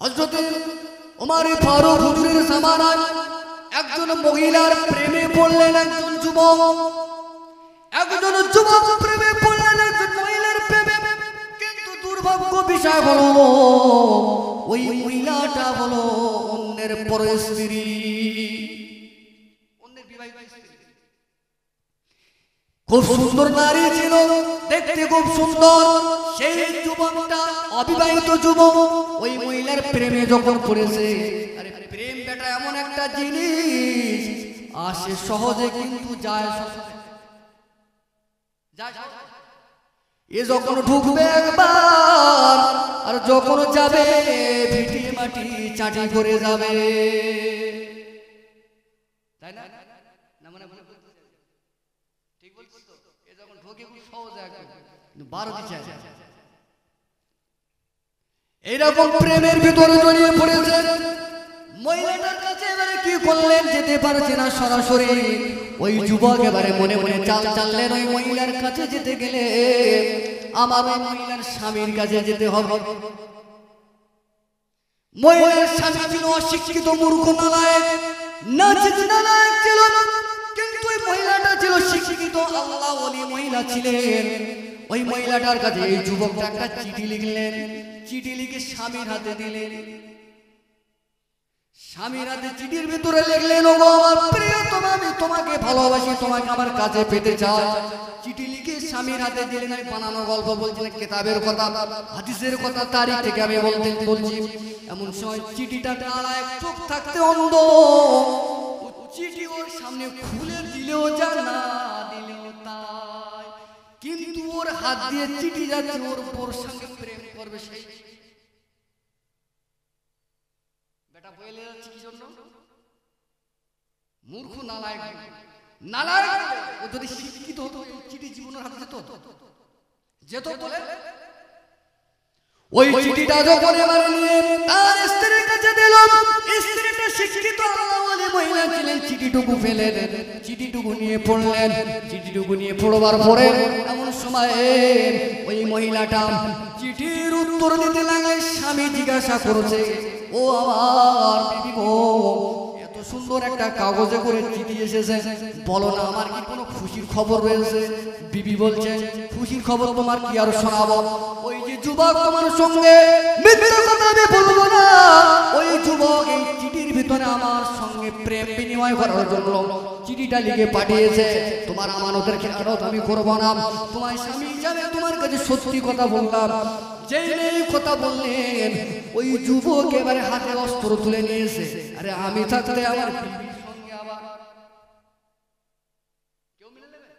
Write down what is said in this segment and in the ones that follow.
হযরত ওমর ফারুক হুজুরের জামানায় একজন মহিলার প্রেমে পড়লেন একজন যুবক, একজন যুবক প্রেমে পড়লেন একজন মহিলার প্রেমে। কিন্তু দুর্ভাগ্য বিষয় হলো ওই মহিলাটা হলো অন্যের পর স্ত্রী, অন্যের বিবাহিত স্ত্রী। খুব সুন্দর নারী ছিল, দেখতে খুব সুন্দর। সেই যুবকটা অবিবাহিত যুবক ওই মহিলার প্রেমে যখন পড়েছে, আরে প্রেম বেটা এমন একটা জিনিস, আসে সহজে কিন্তু যায় এ যখন ঢুকবে একবার আর যখন যাবে ভিটি মাটি চাটি করে যাবে, তাই না? না মানে ঠিক বলছো তো? এ যখন ঢোকে খুব সহজ একদম, কিন্তু 12 দিচ্ছে। এইরকম প্রেমের ভিতরে জড়িয়ে পড়েছে। মহিলাটার কাছে এবারে কি করলেন, যেতে পারছে না সরাসরি। ওই যুবক এবারে মনে মনে চাল চাললেন, ওই মহিলার কাছে যেতে গেলে আমার ওই মহিলার স্বামীর কাছে যেতে হবে। মহিলার স্বামী ছিল অশিক্ষিত, মূর্খ, নালায়েক, নালায়েক ছিল। কিন্তু ওই মহিলাটা ছিল শিক্ষিত, আল্লাহ ওলি মহিলা ছিলেন। ওই মহিলাটার কাছে এই যুবকটা একটা চিঠি লিখলেন, চিঠি লিখে স্বামীর হাতে দিলেন। স্বামীর হাতে চিঠির ভিতরে লিখলেন, ওগো আমার প্রিয়তমা, আমি তোমাকে ভালোবাসি, তোমাকে আমার কাছে পেতে চাই। চিঠি লিখে স্বামীর হাতে দিলেন। আমি বানানো গল্প বলছি না, কিতাবের কথা, হাদিসের কথা, তারিখ থেকে আমি বলছি। এমন সময় চিঠিটা টানা, এক চোখ থাকতে অন্ধ। চিঠি ওর সামনে খুলে দিলেও যা, না দিলেও তাই। কিন্তু ওর হাত দিয়ে চিঠি যাচ্ছে, ওর সঙ্গে প্রেম করবে সেই বেটা বলে যাচ্ছে কি জন্য? মূর্খ, নালায়েক। নালায়েক ও যদি শিক্ষিত হতো চিঠি জীবনের হাতে যেত বলে। ওই চিঠিটা যখন এবারে নিয়ে তার স্ত্রীর কাছে দিল, স্ত্রীটা শিক্ষিত আল্লাহওয়ালি মহিলা ছিলেন। চিঠিটুকু ফেলে চিঠিটুকু নিয়ে পড়লেন। চিঠিটুকু নিয়ে পড়বার পরে এমন সময় ওই মহিলাটা চিঠির উত্তর দিতে লাগলে স্বামী জিজ্ঞাসা করছে, ও আমার বিবি গো, এত সুন্দর একটা কাগজে করে চিঠি এসেছে, বলো না আমার কি কোনো খুশির খবর রয়েছে? বিবি বলছে, খুশির খবর তোমার কি আর শোনাবো? ওই যে যুবক তোমার সঙ্গে মিথ্যা কথা আমি বলবো না, ওই যুবক এই চিঠির ভিতরে আমার সঙ্গে প্রেম বিনিময় করার জন্য চিঠিটা লিখে পাঠিয়েছে। তোমার আমানতের খেয়ানত আমি করবো না, তোমার স্বামী হিসাবে তোমার কাছে সত্যি কথা বললাম। যেই কথা বললেন ওই যুবক এবারে হাতে অস্ত্র তুলে নিয়েছে। আরে আমি থাকতে আমার বিবির সঙ্গে আবার কেউ মিলে নেবে?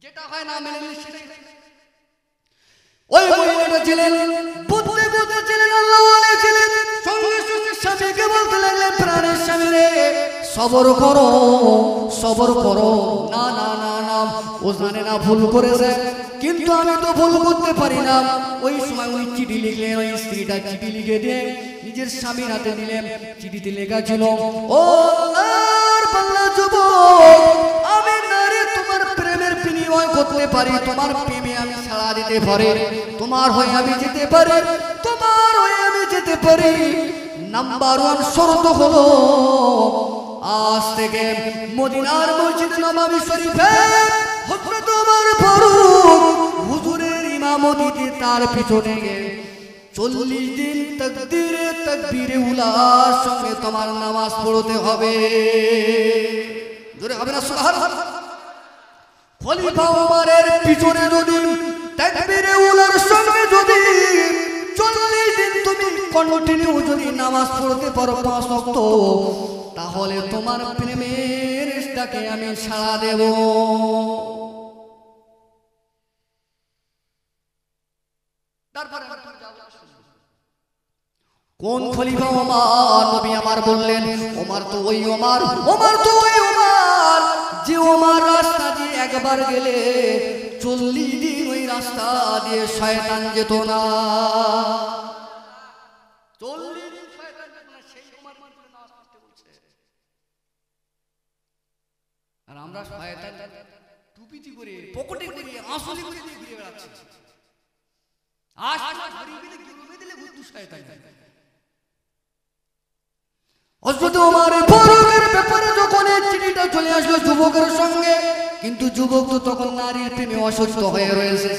যেটা হয় না মেনে নিলে সেটাই। ওই মহিলাটা ছিলেন বুদ্ধি ছিলেন, আল্লাহওয়ালা ছিলেন। সঙ্গে সঙ্গে স্বামীকে বলতে লাগলেন, প্রাণের স্বামী রে, সবর করো, সবর করো। না না না না, ও জানে না ভুল করেছে, কিন্তু আমি তো ভুল করতে পারি না। ওই সময় ওই চিঠি লিখলেন, ওই স্ত্রীটা চিঠি লিখে দিয়ে নিজের স্বামীর হাতে দিলেন। চিঠিতে লেখা ছিল, ও আর বাংলা যুবক, আমি নারী তোমার প্রেমের বিনিময় করতে পারি, তোমার প্রেমে আমি সাড়া দিতে পারি, তোমার হয়ে আমি যেতে পারি, তোমার হয়ে আমি যেতে পারি। নাম্বার 1 শর্ত হলো, আজ থেকে মদিনার মসজিদ নববী শরীফে হযরত ওমর ফারুক হুজুরের ইমামতিতে তার পিছনে 40 দিন তাকবীরে তাকবীরে উলার সঙ্গে তোমার নামাজ পড়তে হবে। জোরে হবে না সুবহানাল্লাহ? খলিফা ওমরের পিছনে যদি তাকবীরে উলার সঙ্গে যদি 40 দিন তুমি কন্টিনিউ যদি নামাজ পড়তে পারো 5 ওয়াক্ত, তাহলে তোমার প্রেমের ইশতাকে আমি সাড়া দেব। তারপরে কোন খলিফা? ওমর। নবী আমার বললেন, ওমর তো ওই ওমর, ওমর তো ওই ওমর যে ওমর রাস্তা দিয়ে একবার গেলে 40 দিন ওই রাস্তা দিয়ে শয়তান যেত না। 40 দিন শয়তান যেত না, সেই ওমর মানে নামাজ পড়তে বলছে। আর আমরা শয়তান টুপিটি করে, পকেটে করে, আসলি করে ঘুরে বেড়াচ্ছি। আজ ঘুরে দিলে ঘুরতে শয়তান। ওমর ফারুকের ব্যাপারে যখন এই চিঠিটা চলে আসলো যুবকের সঙ্গে, কিন্তু যুবক তো তখন নারীর প্রেমে অসুস্থ হয়ে রয়েছে,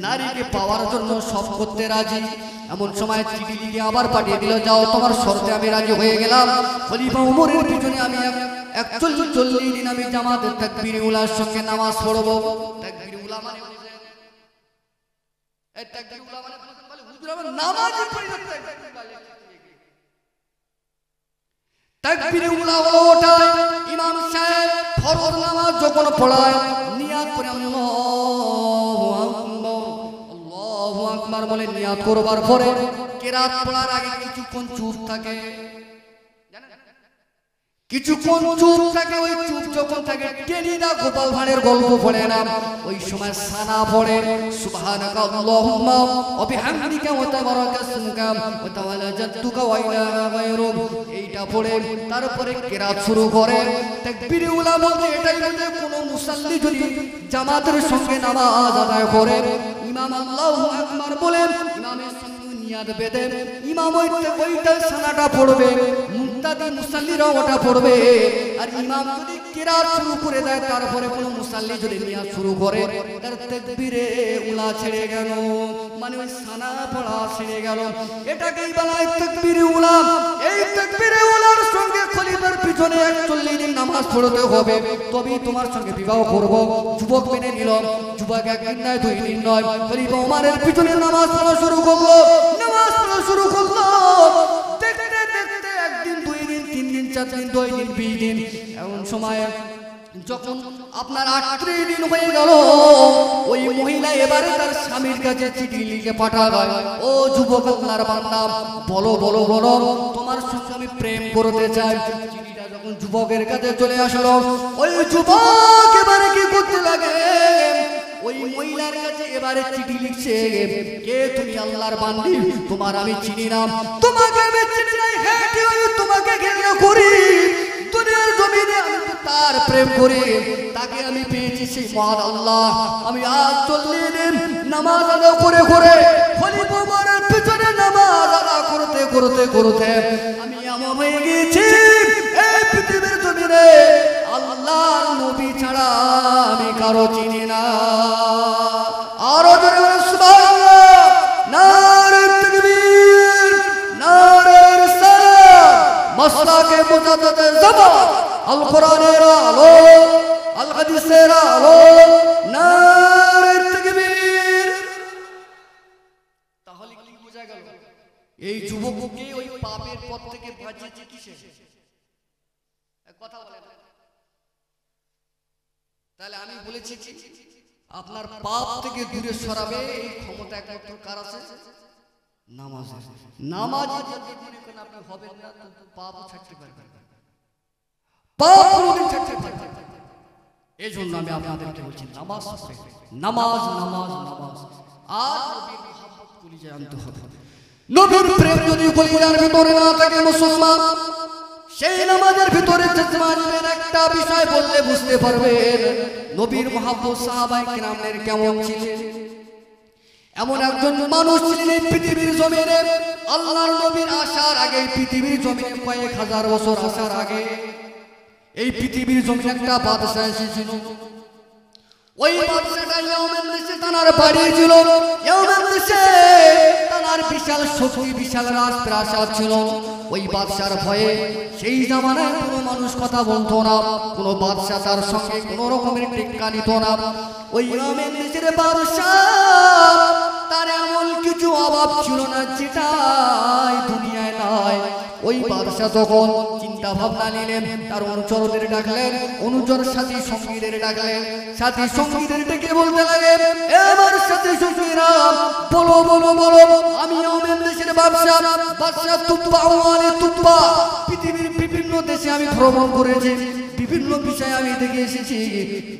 নারীকে পাওয়ার জন্য সব করতে রাজি। এমন সময় চিঠি লিখে আবার পাঠিয়ে দিল, যাও তোমার শর্তে আমি রাজি হয়ে গেলাম, খলিফা ওমরের পিছনে আমি 41 দিন আমি জামাতের তাকবীর উলার সঙ্গে নামাজ পড়ব। তাকবীর উলা মানে এই তাকবীর উলা মানে বলে হুজুর আমরা নামাজই পড়ি না। তাকবীর উলা হলো ওটা ইমাম সাহেব ফরজ নামাজ যখন পড়ায় নিয়াত করে আল্লাহু আকবার আল্লাহু আকবার বলে নিয়াত করবার পরে কিরাত পড়ার আগে কিছুক্ষণ চুপ থাকে, কিছুক্ষণ চুপ থাকে। ওই চুপ যখন থাকে টেনিদা গোপাল ভাঁড়ের গল্প পড়ে না, ওই সময় সানা পড়ে সুবহানাকা আল্লাহুম্মা ওয়া বিহামদিকা ওয়া তাবারাকা ইসমুকা ওয়া তাআলা জাদ্দুকা ওয়া ইলাহা গায়রুক, এইটা পড়ে তারপরে কিরাত শুরু করে। তাকবীরে উলা বলতে এটাই বোঝায় কোনো মুসাল্লি যদি জামাতের সঙ্গে নামাজ আদায় করে, ইমাম আল্লাহু আকবার বলে ইমামের সঙ্গে নিয়াত বেঁধে ইমাম ওইটা সানাটা পড়বে, মুক্তাদি মুসাল্লিরা ওটা পড়বে। আর ইমাম যদি কিরাত শুরু করে দেয়, তারপরে কোনো মুসাল্লি যদি নিয়াত শুরু করে, তার তাকবীরে উলা ছেড়ে গেল, মানে ওই সানা পড়া ছেড়ে গেল, এটাকেই বলা হয় তাকবীরে উলা। এই তাকবীরে উলার সঙ্গে খলিফার পিছনে 41 দিন নামাজ পড়তে হবে, তবেই তোমার সঙ্গে বিবাহ করব। যুবক মেনে নিল। যুবক একদিন নয় 2 দিন নয়, খলিফা ওমরের পিছনে নামাজ পড়া শুরু করলো, নামাজ পড়া শুরু করলো। দেখতে দেখতে একদিন 2 দিন 3 দিন 4 দিন 2 দিন 20 দিন, এমন সময় যখন আপনার 38 দিন হয়ে গেল, ওই মহিলা এবারে তার স্বামীর কাছে চিঠি লিখে পাঠালো, ও যুবক আল্লাহর বান্দা, বলো বলো বলো তোমার সঙ্গে আমি প্রেম করতে চাই। চিঠিটা যখন যুবকের কাছে চলে আসলো, ওই যুবক এবারে কি করতে লাগে, ওই মহিলার কাছে এবারে চিঠি লিখছে, কে তুমি আল্লাহর বান্দি, তোমার আমি চিনি না, তোমাকে আমি চিনি না, হ্যাঁ কি আমি তোমাকে ঘৃণা করি, দুনিয়ার জমিনে আমি তার প্রেম করি, তাকে আমি পেয়েছি সেই মহান আল্লাহ। আমি আজ 40 দিন নামাজ আদা করে করে খলিফা ওমরের পিছনে নামাজ আদা করতে করতে করতে আমি এমন হয়ে গেছি, এই পৃথিবীর জমিনে আল্লাহর নবী ছাড়া আমি কারো চিনি না। আরো জোরে বলেন সুবহানাল্লাহ, নারে তাকবীর, নারে রিসালাত, মাসলাকে মুজাদ্দিদের জামান, আল কোরআনের আলো, আল হাদিসের আলো, নারে তাকবীর। তাহলে কি বোঝা গেল, এই যুবককে ওই পাপের পথ থেকে বাঁচিয়েছে কিসে? এক কথা বলেন। তাহলে আমি বলেছি আপনার পাপ থেকে দূরে সরাবে এই ক্ষমতা একমাত্র কার আছে? নামাজ। নামাজ যদি মনে করেন আপনি হবেন না, তো পাপ ছাড়তে পারবেন না, পাপ কোনোদিন ছাড়তে পারবেন না। এই জন্য আমি আপনাদেরকে বলছি নামাজ নামাজ নামাজ নামাজ। আর নবীর মহব্বত কলিজায় আনতে হবে। নবীর প্রেম যদি কলিজার ভিতরে না থাকে মুসলমান, সেই নামাজের ভিতরে চেতমানের একটা বিষয় বললে বুঝতে পারবেন নবীর মহব্বত সাহাবায়ে কিরামের কেমন ছিলেন। এমন একজন মানুষ ছিলেন এই পৃথিবীর জমিনে, আল্লাহর নবীর আসার আগে পৃথিবীর জমিনে কয়েক হাজার বছর আসার আগে এই পৃথিবীর জমিনে একটা বাদশা এসেছিল। ওই বাদশাটা ইয়ামেন দেশে তার বাড়ি ছিল। ইয়ামেন দেশে তার বিশাল শক্তি, বিশাল রাজপ্রাসাদ ছিল। ওই বাদশার ভয়ে সেই জামানায় কোনো মানুষ কথা বলতো না, কোনো বাদশা তার সঙ্গে কোনো রকমের টেক্কা নিত না। ওই ইয়ামেন দেশের বাদশা তার এমন কিছু অভাব ছিল না যেটা দুনিয়ায় নাই। ওই বাদশা তখন চিন্তা ভাবনা নিলেন, তার অনুচরদের ডাকলেন, অনুচর সাথী সঙ্গীদের ডাকলেন, সাথী সঙ্গীদের ডেকে বলতে লাগলেন, এবার সাথী সঙ্গীরা বলো বলো বলো, আমি ইয়ামেন দেশের বাদশা তুব্বা ওয়ালে তুব্বা, পৃথিবীর বিভিন্ন দেশে আমি ভ্রমণ করেছি, বিভিন্ন বিষয় আমি দেখে এসেছি,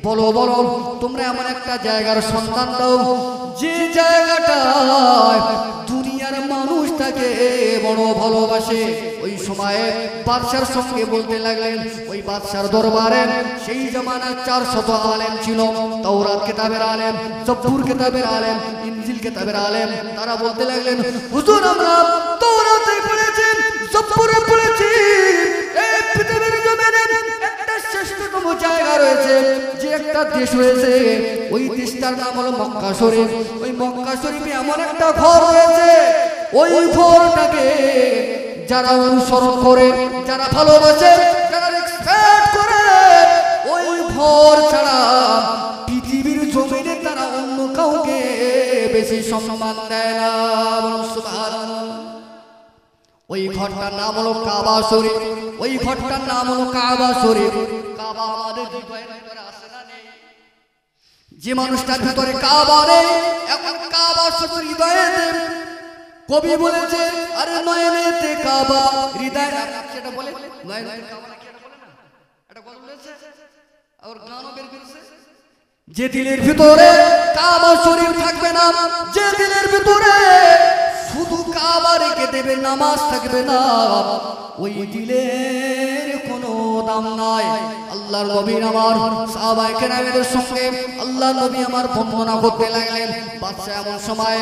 বলো বলো তোমরা এমন একটা জায়গার সন্ধান দাও যে জায়গাটায় দুনিয়ার মানুষ তাকে বড় ভালোবাসে। ওই সময়ে বাদশার সঙ্গে বলতে লাগলেন, ওই বাদশার দরবারে সেই জামানায় 400 আলেম ছিল, তাওরাত কিতাবের আলেম, জব্বুর কিতাবের আলেম, ইনজিল কিতাবের আলেম। তারা বলতে লাগলেন, হুজুর আমরা তাওরাতে পড়েছি, জব্বুরে পড়েছি, এই একটা দেশ রয়েছে, ওই দেশটার নাম হলো মক্কা শরীফ। ওই মক্কা শরীফে এমন একটা ঘর রয়েছে, ওই ঘরটাকে যারা অনুসরণ করে, যারা ভালোবাসে, যারা রেসপেক্ট করে, ওই ঘর ছাড়া পৃথিবীর জমিনে তারা অন্য কাউকে বেশি সম্মান দেয় না। সুবহানাল্লাহ। ওই ঘরটার নাম হলো কাবা শরীফ। ওই ঘরটার নাম হলো কাবা শরীফ। কাবা আমাদের হৃদয়ের ভিতরে আছে না নেই? যে মানুষটার ভিতরে কাবা নেই, এখন কাবা শুধু হৃদয়েতে। কবি বলেছে, আরে নয়নেতে কাবা হৃদয়, সেটা বলে নয়নেতে কাবা নাকি এটা বলে না, এটা কথা বলেছে আর গানও বের করেছে। যে দিলের ভিতরে কাবা শরীফ থাকবে না, যে দিলের ভিতরে শুধু কাবা রেখে দেবে, নামাজ থাকবে না, ওই দিলের কোনো দাম নাই। আল্লাহর নবী আমার সাহাবায়ে কেরামের সঙ্গে আল্লাহর নবী আমার বর্ণনা করতে লাগলেন। বাদশা এমন সময়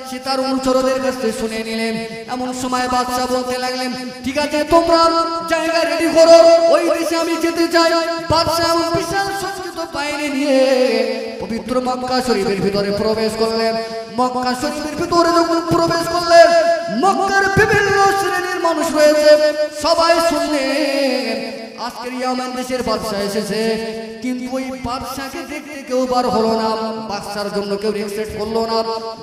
সীতার অনুচরদের কাছ থেকে শুনে নিলেন। এমন সময় বাদশা বলতে লাগলেন, ঠিক আছে তোমরা জায়গা রেডি করো, ওই দেশে আমি যেতে চাই। বাদশা এমন বিশাল সজ্জিত বাহিনী নিয়ে পবিত্র মক্কা শরীফের ভিতরে প্রবেশ করলেন। মক্কা শরীফের ভিতরে যখন প্রবেশ করলেন, মক্কার বিভিন্ন শ্রেণীর মানুষ রয়েছে, সবাই শুনলেন আজকের ইয়ামান দেশের বাদশা এসেছে। কিন্তু ওই বাদশাকে দেখতে কেউ বার হলো না, বাদশার জন্য কেউ রেসপেক্ট করলো না,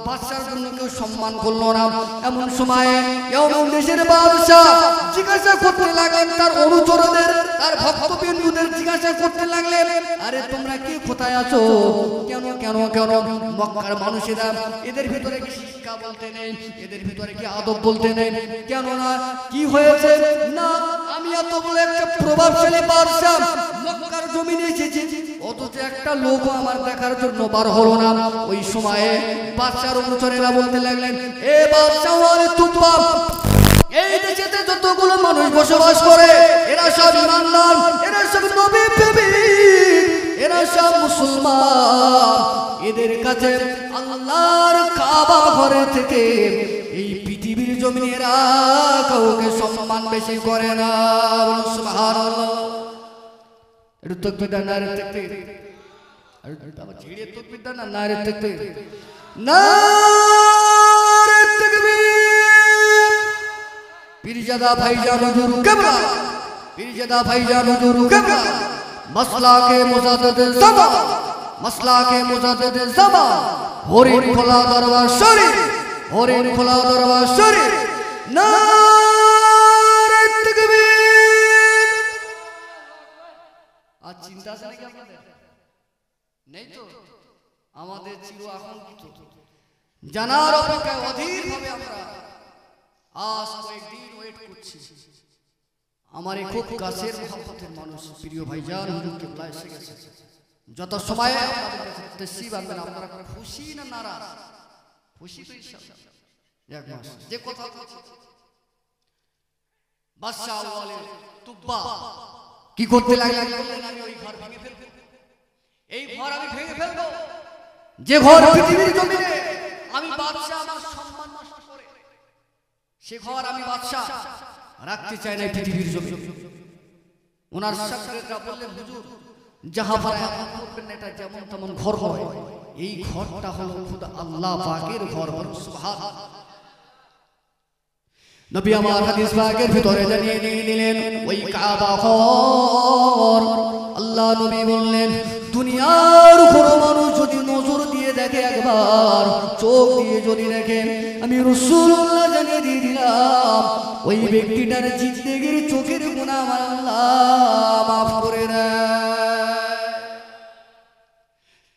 বাদশার জন্য কেউ সম্মান করলো না। এমন সময় ইয়ামান দেশের বাদশা জিজ্ঞাসা করতে লাগলেন তার অনুচরদের, তার ভক্তবৃন্দদের জিজ্ঞাসা করতে লাগলেন, আরে তোমরা কি কোথায় আছো? কেন কেন কেন? মক্কার মানুষেরা এদের ভিতরে কি শিক্ষা বলতে নেই, এদের ভিতরে কি আদব বলতে নেই? কেন না, কি হয়েছে? না, আমি এত বড় একটা প্রভাবশালী বাদশা মক্কার জমিনে এসেছি, অথচ একটা লোক আমার দেখার জন্য বার হলো না। ওই সময়ে বাদশার অনুচরেরা বলতে লাগলেন, এ বাদশা ওয়ালে তুবা, এই দেশেতে যতগুলো মানুষ বসবাস করে এরা সব ইমানদার, এরা সব নবী প্রেমিক, এরা সব মুসলমান। এদের কাছে আল্লাহর কাবা ঘরে থেকে এই পৃথিবীর জমিনে এরা কাউকে সম্মান বেশি করে না। সুবহানাল্লাহ। একটু তাকবীর দাও, নারে তাকবীর। আর বাবা ঝিড়ে তাকবীর দাও না, নারে তাকবীর, নারে তাকবীর। পীরজাদা ভাইজান হুজুর কিবলা, পীরজাদা ভাইজান হুজুর কিবলা, মাসলাকে মুজাদ্দিদ জামান, মাসলাকে মুজাদ্দিদ জামান, হরিণ খোলা দরবার শরীফ, হরিণ খোলা দরবার শরীফ। নারে তাকবীর। আর চিন্তা আছে নাকি আপনাদের? নেই তো? আমাদের চির আকাঙ্ক্ষিত জানার অপেক্ষায় অধীর ভাবে আমরা আজ কয়েকদিন ওয়েট করছি। আমার এই খুব কাছের মহব্বতের মানুষ প্রিয় ভাইজান হুজুর কিবলা এসে গেছে। যত সময় আপনাদের কাছে তশরিফ আনবেন, আপনারা খুশি না নারাজ? খুশি তো ইনশাআল্লাহ। এক মাস যে কথা বাদশা ওয়ালে তুবা কি করতে লাগলেন? আমি ওই ঘর ভেঙে ফেলবো, এই ঘর আমি ভেঙে ফেলবো, যে ঘর পৃথিবীর জমিনে আমি বাদশা আমার সম্মান নষ্ট করে, সে ঘর আমি বাদশা রাখতে চাই না পৃথিবীর জমিনে। ওনার শাগরেদরা বললেন, হুজুর জাহাপানা করবেন না, এটা যেমন তেমন ঘর হয়, এই ঘরটা হলো খুদ আল্লাহ পাকের ঘর। সুবহানাল্লাহ। নবী আমার হাদিস পাকের ভিতরে জানিয়ে দিলেন ওই কাবা ঘর। আল্লাহ নবী বললেন, দুনিয়ার কোনো মানুষ যদি নজর দিয়ে দেখে, একবার চোখ দিয়ে যদি দেখে, আমি রাসূলুল্লাহ জানিয়ে দিয়ে দিলাম ওই ব্যক্তিটার জিন্দেগির চোখের গুনাহ আমার আল্লাহ মাফ করে দেয়।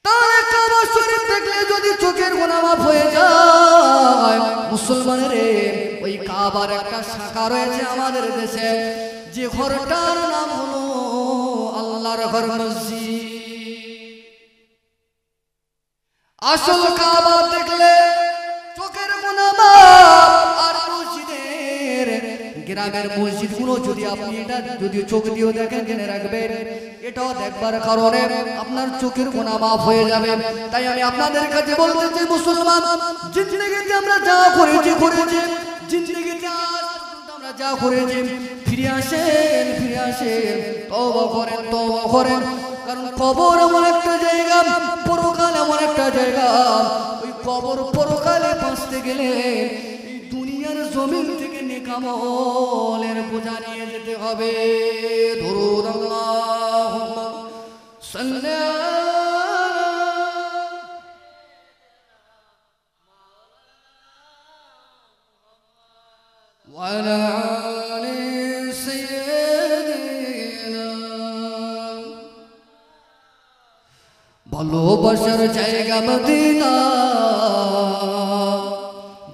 তাহলে কাবা শরীফ দেখলে যদি চোখের গুনাহ মাফ হয়ে যায়, মুসলমানের ওই কাবার একটা শাখা রয়েছে আমাদের দেশে, যে ঘরটার নাম হলো আল্লাহর ঘর মসজিদ। আসল কাবা দেখলে চোখের গুনাহ মাফ। আর মসজিদের গ্রামের মসজিদগুলো যদি আপনি এটা যদি চোখ দিয়েও দেখেন, জেনে রাখবেন এটাও দেখবার কারণে আপনার চোখের গুনাহ মাফ হয়ে যাবে। তাই আমি আপনাদের কাছে বলতে চাই, মুসলমান জিন্দেগিতে আমরা যা করেছি, জিন্দেগিতে আজ পর্যন্ত আমরা যা করেছি, ফিরে আসেন, ফিরে আসেন, তওবা করেন, তওবা করেন। কারণ কবর এমন একটা জায়গা, পরকাল এমন একটা জায়গা, ওই কবর পরকালে বাঁচতে গেলে এই দুনিয়ার জমিন থেকে নেকামলের বোঝা নিয়ে যেতে হবে। দরুদ আল্লাহুম্মা সাল্লি وعلى آل سيدنا। ভালোবাসার জায়গা মদিনা,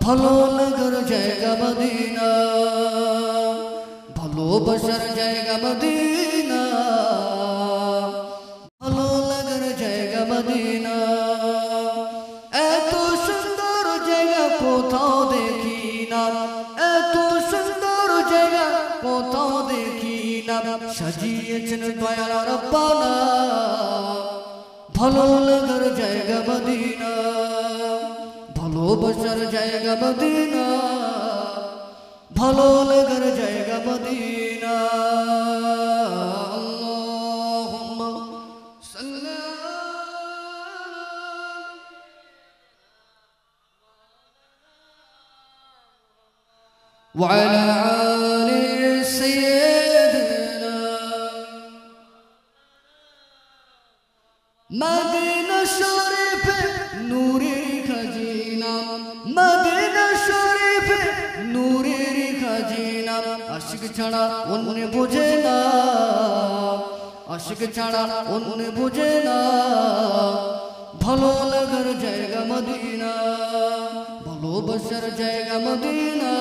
ভালো লাগার জায়গা মদিনা, ভালোবাসার জায়গা মদিনা, ভালো লাগার জায়গা মদিনা। এত সুন্দর জায়গা কোথাও দেখি না, এত সুন্দর জায়গা কোথাও দেখি না, সাজিয়েছেন দয়াল রব্বানা ভালো লাগার জায়গা মদিনা, ভালোবাসার জায়গা মদিনা, ভালো লাগার জায়গা মদিনা। আল্লাহুম্মা সাল্লি وعلى آل سيدنا। মদিনা শরীফে নূরের খাজিনা, মদিনা শরীফে নূরের খাজিনা, আশিক ছাড়া অন্য বোঝে না, আশিক ছাড়া অন্য বোঝে না, ভালো লাগার জায়গা মদিনা, ভালোবাসার জায়গা মদিনা,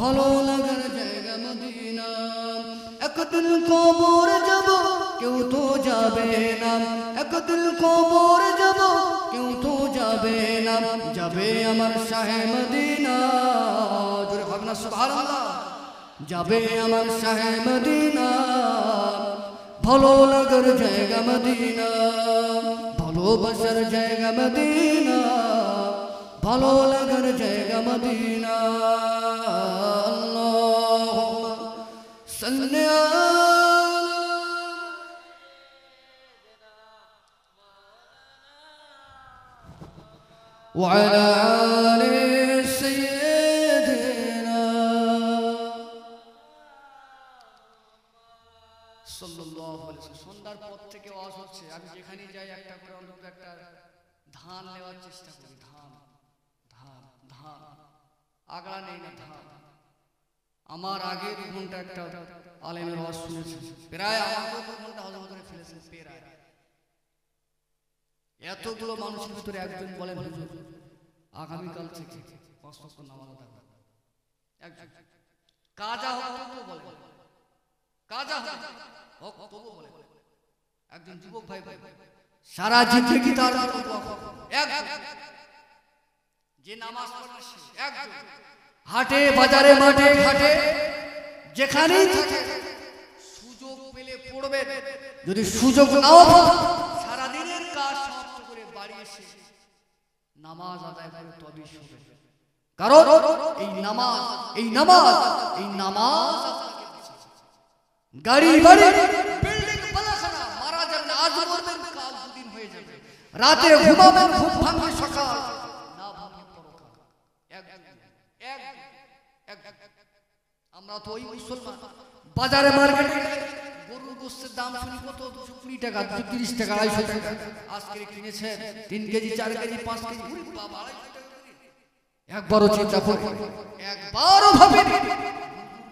ভালো লাগার জায়গা মদিনা। একদিন কবর যাব কেউ তো যাবে না, একদিন কবর যাব কেউ তো যাবে না, যাবে আমার শাহে মদিনা। জোরে হবে না সুবহানাল্লাহ। যাবে আমার শাহে মদিনা, ভালো লাগার জায়গা মদিনা, ভালোবাসার জায়গা মদিনা, ভালো লাগার জায়গা মদিনা। আল্লাহুম্মা সাল্লি وعلى آل سيدنا সাল্লাল্লাহু আলাইহি ওয়াসাল্লাম। সন্ধ্যার পর থেকে ওয়াজ হচ্ছে, আমি যেখানে যাই একটা করে অন্তত একটা ধান নেওয়ার চেষ্টা করি। ধান ধান ধান আগড়া নেই না, ধান। আমার আগে 2 ঘন্টা একটা আলেমের ওয়াজ শুনেছি, প্রায় আমাকে 2 ঘন্টা হজম করে ফেলেছেন প্রায়। এতগুলো মানুষের ভিতরে একজন বলেন হুজুর আগামীকাল থেকে 5 ওয়াক্ত নামাজ আদায় করব। একজন কাজা হোক তবু বলে, কাজা হোক তবু বলে। একজন যুবক ভাই সারা জিন্দগি তার এক যে নামাজ পড়ে একজন হাটে বাজারে মাঠে ঘাটে যেখানেই থাকে সুযোগ পেলে পড়বে, যদি সুযোগ নাও সারা দিনের কাজ সমাপ্ত করে বাড়ি এসে নামাজ আদায় করে তবেই শুবে। কারণ এই নামাজ এই নামাজ এই নামাজ গাড়ি বাড়ি বিল্ডিং বালাখানা মারা যাবেন, আজ মরবেন কাল 2 দিন হয়ে যাবে, রাতে ঘুমাবেন ঘুম ভাঙবে সকাল না ভাঙবে পরকাল। আমরা তো ওই মুসলমান বাজারে মার্কেটে গরুর গোশতের দাম শুনি কত 220 টাকা 230 টাকা 250 টাকা, আজকে কিনেছে 3 কেজি 4 কেজি 5 কেজি, ওরে বাবা 250 টাকা। একবারও চিন্তা করে একবারও ভাবে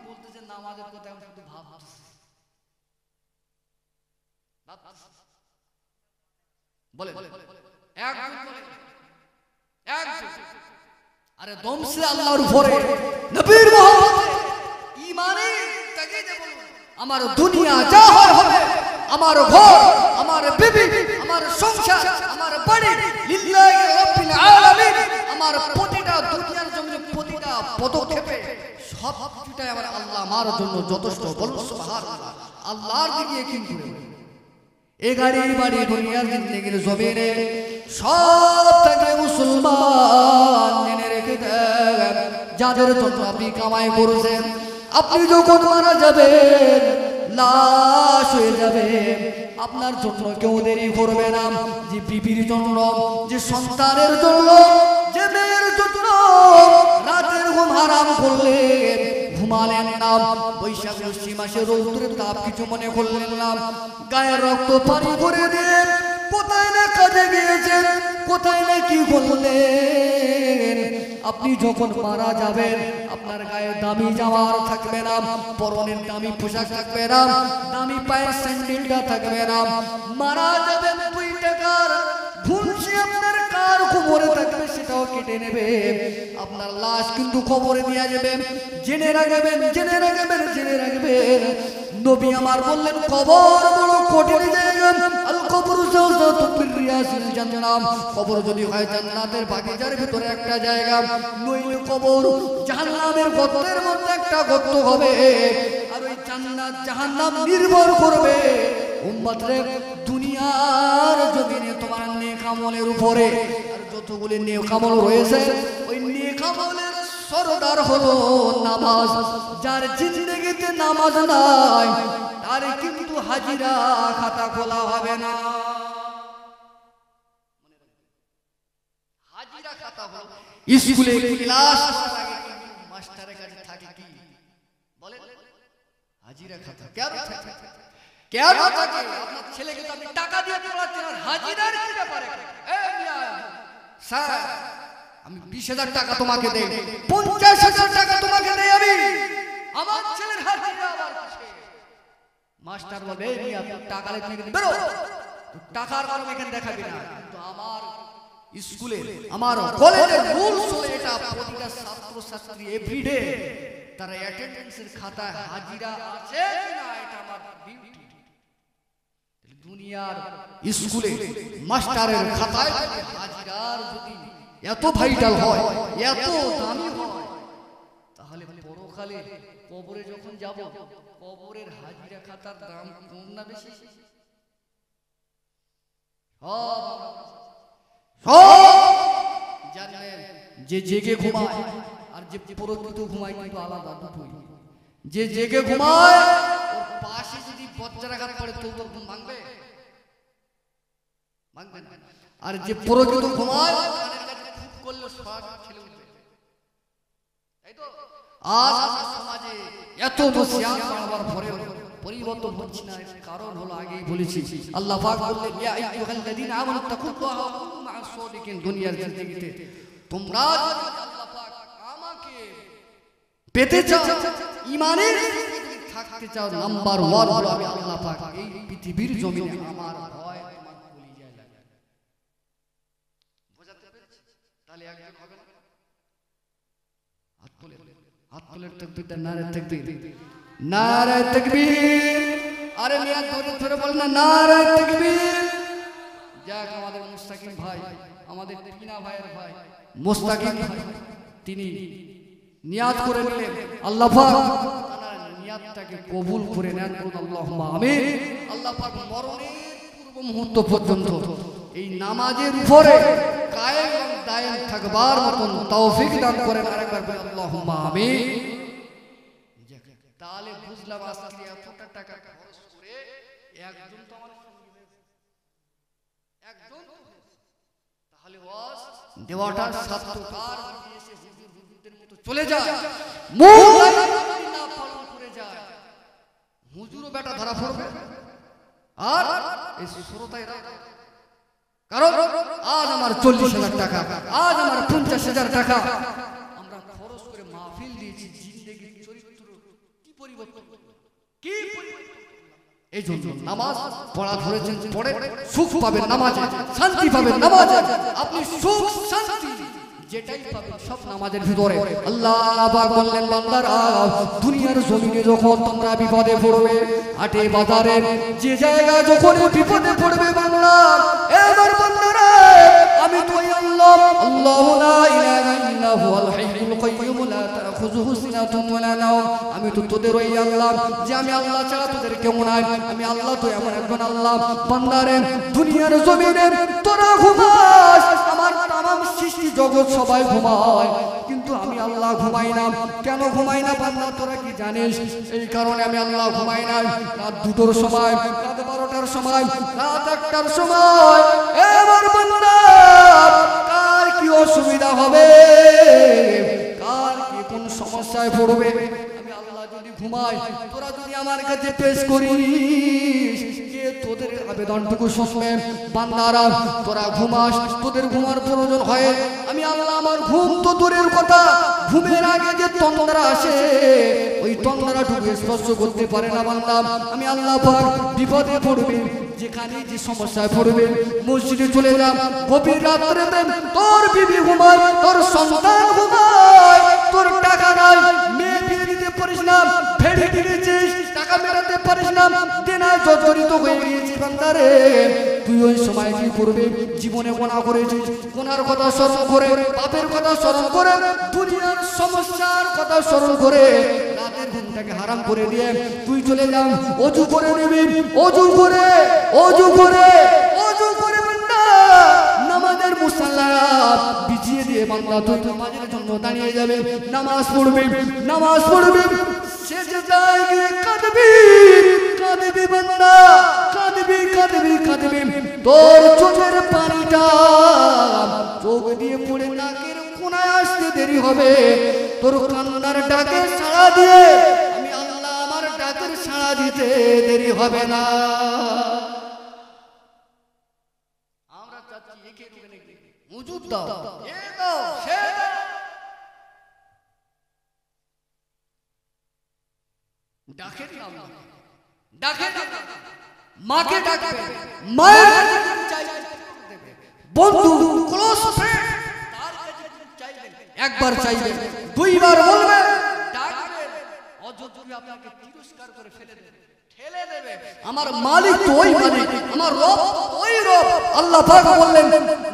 বলতে যে নামাজের কথা আমি শুধু ভাবছি বলে আরে দমসে আল্লাহর উপরে নবীর মহব্বতে ঈমানে তাকিয়ে বলুন, আমার দুনিয়া যা হয় হবে, আমার ঘর আমার বিবি আমার সংসার আমার বাড়ি লিল্লাহি রাব্বিল আলামিন, আমার প্রতিটা দুনিয়ার জমিনে প্রতিটা পদক্ষেপে সব কিছুটাই আমার আল্লাহ আমার জন্য যথেষ্ট। বলুন সুবহানাল্লাহ। আল্লাহর দিকে ইয়াকিন করে এ গাড়ি বাড়ি দুনিয়ার জিন্দেগির জমিনে সব থেকে মুসলমান জেনে রেখে দেন, যাদের জন্য আপনি কামাই করেছেন, আপনি যখন মারা যাবেন লাশ হয়ে যাবে, আপনার জন্য কেউ দেরি করবে না, যে বিবির জন্য, যে সন্তানের জন্য, যে মেয়ের জন্য রাতের ঘুম হারাম করলেন, ঘুমালেন না, বৈশাখ জ্যৈষ্ঠ মাসে রৌদ্রের তাপ কিছু মনে করলেন না, গায়ের রক্ত পানি করে দিয়ে কোথায় না কাজে গিয়েছেন, কোথায় না কি করলেন, আপনি যখন মারা যাবেন আপনার গায়ে দামি জামা থাকবে না, পরনের দামি পোশাক থাকবে না, দামি পায়ের স্যান্ডেলটা থাকবে না, মারা যাবেন 2 টাকার ভুলসি আপনার কার কবরে থাকবে সেটাও কেটে নেবে, আপনার লাশ কিন্তু কবরে নিয়ে যাবে। জেনে রাখবেন, জেনে রাখবেন, জেনে রাখবেন, নবী আমার বললেন কবর বড় কঠিন জায়গা, আল কবর জাওজাতুম মিন রিয়াসিল জান্নাহ, কবর যদি হয় জান্নাতের বাগিচার ভিতরে একটা জায়গা, নইলে কবর জাহান্নামের গর্তের মধ্যে একটা গর্ত হবে। আর ওই জান্নাত জাহান্নাম নির্ভর করবে উম্মতরে দুনিয়ার জমিনে তোমার নেক আমলের উপরে। আর যতগুলি নেক আমল রয়েছে ওই নেক আমলের সরদার হলো নামাজ। যার জিন্দেগিতে নামাজ নাই তার কিন্তু হাজিরা খাতা খোলা হবে না। হাজিরা খাতা হলো স্কুলে ক্লাস মাস্টারের কাছে থাকে কি বলে হাজিরা খাতা। কেন থাকে? কেন থাকে? আপনার ছেলেকে তো আপনি টাকা দিয়ে পড়াচ্ছেন, আর হাজিরার কি ব্যাপারে? এই মিয়া স্যার আমি 20,000 টাকা তোমাকে দেই, 50,000 টাকা তোমাকে দেই, আমি আমার ছেলের হাজিরা আবার কিসে? মাস্টার বলে এই মিয়া তুই টাকা লেখা থেকে বেরো, তুই টাকার কারণে এখানে দেখাবি না। কিন্তু আমার স্কুলে আমার কলেজের রুলস হলো এটা, প্রতিটা ছাত্র ছাত্রী এভরিডে তার অ্যাটেন্ডেন্সের খাতায় হাজিরা আছে কিনা এটা আমার ডিউটি। দুনিয়ার স্কুলে মাস্টারের খাতায় হাজিরার যদি এত ভাইটাল হয়, এত দামি হয়, তাহলে পরকালে কবরে যখন যাব কবরের হাজিরা খাতার দাম কম না বেশি? জানেন যে জেগে ঘুমায় আর যে প্রকৃত ঘুমায় কিন্তু আলাদা দুটোই। যে জেগে ঘুমায় ওর পাশে যদি বজ্রাঘাত পড়ে তো তোর ঘুম ভাঙবে? ভাঙবে না। আর যে প্রকৃত ঘুমায় কানের কাছে খুব করলে সব ছেলে উঠবে। তাই তো আজ আমাদের সমাজে এত নসিহত বাড়াবার পরেও পরিবর্তন হচ্ছে না। কারণ হলো আগেই বলেছি, আল্লাহ পাক বললেন ইয়া আইয়ুহাল্লাযীনা আমানু তাকুল্লাহা ওয়া কুনু মা'আস সাদিকিন। দুনিয়ার জিন্দেগিতে তোমরা আল্লাহ পাক আমাকে পেতে চাও, ঈমানের থাকতে চাও, নাম্বার 1 হলো আমি আল্লাহ পাক এই পৃথিবীর জমিনে আমার ভয় তোমার কলিজায় লাগে। বোঝাতে পেরেছি? তাহলে একজন হবে না? হাত তুলে, হাত তুলে তাকবীর, নারে তাকবীর, নারে তাকবীর। আরে মিয়া ধরে ধরে বল না নারে তাকবীর। যাক আমাদের মুস্তাকিম ভাই, আমাদের টিনা ভাইয়ের ভাই মুস্তাকিম ভাই, তিনি নিয়াত করে নিলেন, আল্লাহ পাক তার নিয়াতটাকে কবুল করে নেন। আল্লাহুম্মা আমিন। আল্লাহ পাক মরণের পূর্ব মুহূর্ত পর্যন্ত এই নামাজের উপরে কায়েম এবং দায়েম থাকবার মতন তৌফিক দান করেন। আরেকবার বলি আল্লাহুম্মা আমিন। তাহলে বুঝলাম আজকে এতটা টাকা খরচ করে একজন তো আমার সঙ্গী হয়েছে, একজন। তাহলে ওয়াজ দেওয়াটা সার্থকতার এসে হুজুরদের মতো চলে যায়, মূল না পালন করে যায়, হুজুরও বেটা ধরা পড়বে। আর এই শ্রোতায়রা, কারণ আজ আমার 40,000 টাকা, আজ আমার 50,000 টাকা আমরা খরচ করে মাহফিল দিয়েছি, জিন্দেগির চরিত্র কি পরিবর্তন, কি পরিবর্তন। এই জন্য নামাজ পড়া ধরেছেন, পড়ে সুখ পাবেন নামাজে, শান্তি পাবেন নামাজে। আপনি সুখ শান্তি যেটাই পাবেন সব নামাজের ভিতরে। আল্লাহ পাক বললেন বান্দারা দুনিয়ার জমিনে যখন তোমরা বিপদে পড়বে, হাটে বাজারে যে জায়গা যখন বিপদে পড়বে বাংলা, এবার বান্দারা আমি তো আল্লাহ, আল্লাহু লা ইলাহা ইল্লা হুয়াল হাইয়ুল কাইয়্যুম লা তাখুযুহু সিনাতুন ওয়ালা নাওম। আমি তো তোদের ওই আল্লাহ যে আমি আল্লাহ ছাড়া তোদের কেউ নাই। আমি আল্লাহ তো এমন একজন আল্লাহ, বান্দারে দুনিয়ার জমিনে তোরা ঘুমাস, আমার তামাম সৃষ্টি জগৎ সবাই ঘুমায়, কিন্তু কিন্তু আমি আল্লাহ ঘুমাই না। কেন ঘুমাই না বান্দা তোরা কি জানিস? এই কারণে আমি আল্লাহ ঘুমাই না। রাত 2টার সময়, রাত 12টার সময়, রাত 1টার সময় এবার বান্দা কার কি অসুবিধা হবে, কার কি কোন সমস্যায় পড়বে, আমি আল্লাহ যদি ঘুমাই তোরা যদি আমার কাছে পেশ করিস, কে তোদের আবেদনটুকু শুনবে? বান্দারা তোরা ঘুমাস, তোদের ঘুমার প্রয়োজন হয়, আমি আল্লাহ আমার ঘুম তো দূরের কথা, ঘুমের আগে যে তন্দ্রা আসে ওই তন্দ্রাটুকু স্পর্শ করতে পারে না বান্দা। আমি আল্লাহ পাক বিপদে পড়বে, যেখানে যে সমস্যায় পড়বে মসজিদে চলে যা, গভীর রাত্রে তোর বিবি ঘুমায়, তোর সন্তান ঘুমায়, তোর টাকা নাই, মেয়ে বিয়ে দিতে পারিস না, ফেড়ে দিয়েছিস, টাকা মেটাতে পারিস না, দেনায় জর্জরিত হয়ে গিয়েছিস বান্দারে, তুই ওই সময় কি করবে? জীবনে গুনাহ করেছিস, গুনার কথা স্মরণ করে, পাপের কথা স্মরণ করে, দুনিয়ার সমস্যার কথা স্মরণ করে রাতের ঘুমটাকে হারাম করে দিয়ে তুই চলে যা, ওযু করে নিবি, ওযু করে বান্দা নামাজের মুসাল্লা বিছিয়ে দিয়ে বান্দা তুই নামাজের জন্য দাঁড়িয়ে যাবে, নামাজ পড়বি, সেজদায় গিয়ে কাঁদবি বান্দা, কাঁদবি, তোর চোখের পানিটা চোখ দিয়ে পড়ে নাকের কোনায় আসতে দেরি হবে, তোর কান্নার ডাকে সাড়া দিয়ে আমি আল্লাহ আমার ডাকের সাড়া দিতে দেরি হবে না। আমরা চাচ্ছি একে মজুদ দাও, এ দাও, সে দাও, ডাকে দিলাম, মাকে ডাকবে, মায়ের বন্ধু ক্লোজ ফ্রেন্ড তার কাছে চাইবেন, একবার চাইবেন, দুইবার বলবেন, ডাকবেন, অযথা আপনাকে তিরস্কার করে ঠেলে দেবে। আমার মালিক তো ওই মালিক, আমার রব ওই রব। আল্লাহ পাক বললেন,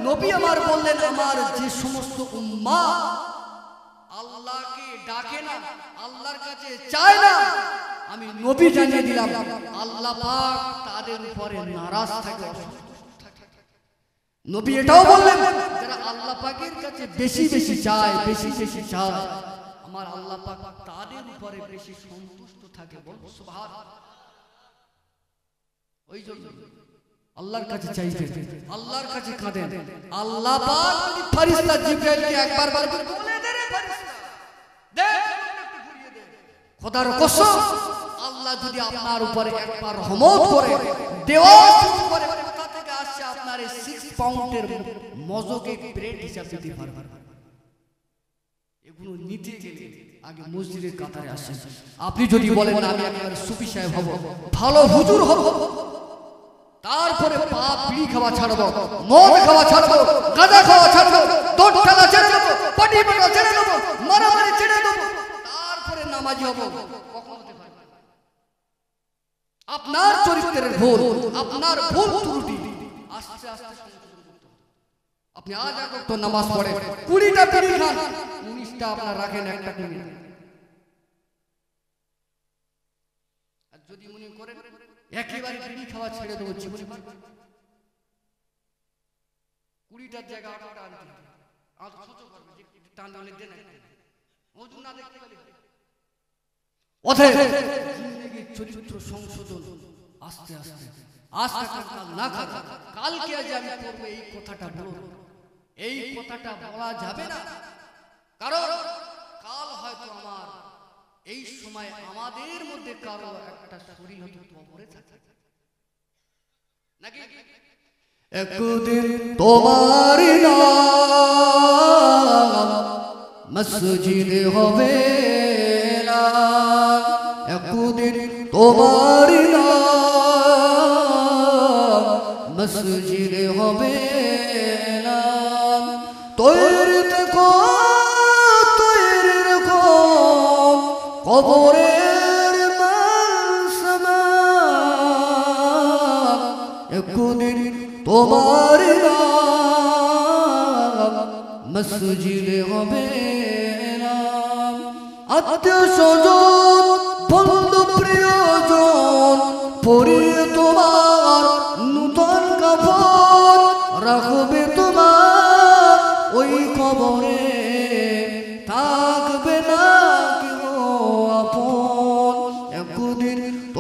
নবী আমার বললেন, আমার যে সমস্ত উম্মাহ আল্লাহকে ডাকে না, আল্লাহর কাছে চায় না, আমি নবী জানিয়ে দিলাম আল্লাহ পাক তাদের উপরে নারাজ থাকে, অসন্তুষ্ট থাকে। নবী এটাও বললেন, যারা আল্লাহ পাকের কাছে বেশি চায়, আমার আল্লাহ পাক তাদের উপরে বেশি সন্তুষ্ট থাকে। বল সুবহানাল্লাহ। ওই জন্য আল্লাহর কাছে চাইবেন, আল্লাহর কাছে কাঁদেন। আল্লাহ পাক যদি ফেরেশতা জিবরাইলকে একবার বলে দে রে ফেরেশতা, দেখ একটু ঘুরিয়ে দে, খোদার কসম আল্লাহ যদি আপনার উপরে একবার রহমত করে, দেওয়ার উপরে কোথা থেকে আসছে আপনার এই 6 পাউন্ডের মজকে ব্রেড হিসাবে দিতে পারবেন। এগুলো নিতে গেলে আগে মসজিদের কাতারে আসেন। আপনি যদি বলেন না আমি একবার সুফি সাহেব হব, ভালো হুজুর হব, তারপরে পাপ বিড়ি খাওয়া ছাড়বো, মদ খাওয়া ছাড়বো, গাঁজা খাওয়া ছাড়বো, দোট খেলা ছেড়ে দেবো, পাটি পাটা ছেড়ে দেবো, মারামারি ছেড়ে দেবো, তারপরে নামাজি হব, কখন হতে পারে? আপনার চরিত্রের ভুল, আপনার ভুল ত্রুটি আস্তে আপনি আজ আগে তো নামাজ পড়ে 20টা বিড়ি খান, 19টা আপনার রাখেন, একটা কিনে। আর যদি মনে করেন একেবারে বিড়ি খাওয়া ছেড়ে দেবো, জীবনে 20টার জায়গায় 8টা আনতে আর ছোট করবে, যে টান টানে দেন ওযু না দেখতে পারে। অতএব জিন্দেগির চরিত্র সংশোধন আস্তে কাল না খাবে, কালকে আজ আমি করবো এই কথাটা বলবো, এই কথাটা বলা যাবে না, কারণ কাল হয়তো আমার এই সময় আমাদের মধ্যে কারো একটা শরীর হয়তো কবরে থাকে নাকি। একদিন তোমার নাম মসজিদে হবে না, একদিন তোমার নাম মসজিদে হবে না, তৈরি দেখো কবরের মানসমান, একদিন তোমার নাম মসজিদে হবে না, আত্মীয় স্বজন বন্ধু প্রিয়জন পরিয়ে তোমার নূতন কাপড় রাখবে তোমার ওই কবরে,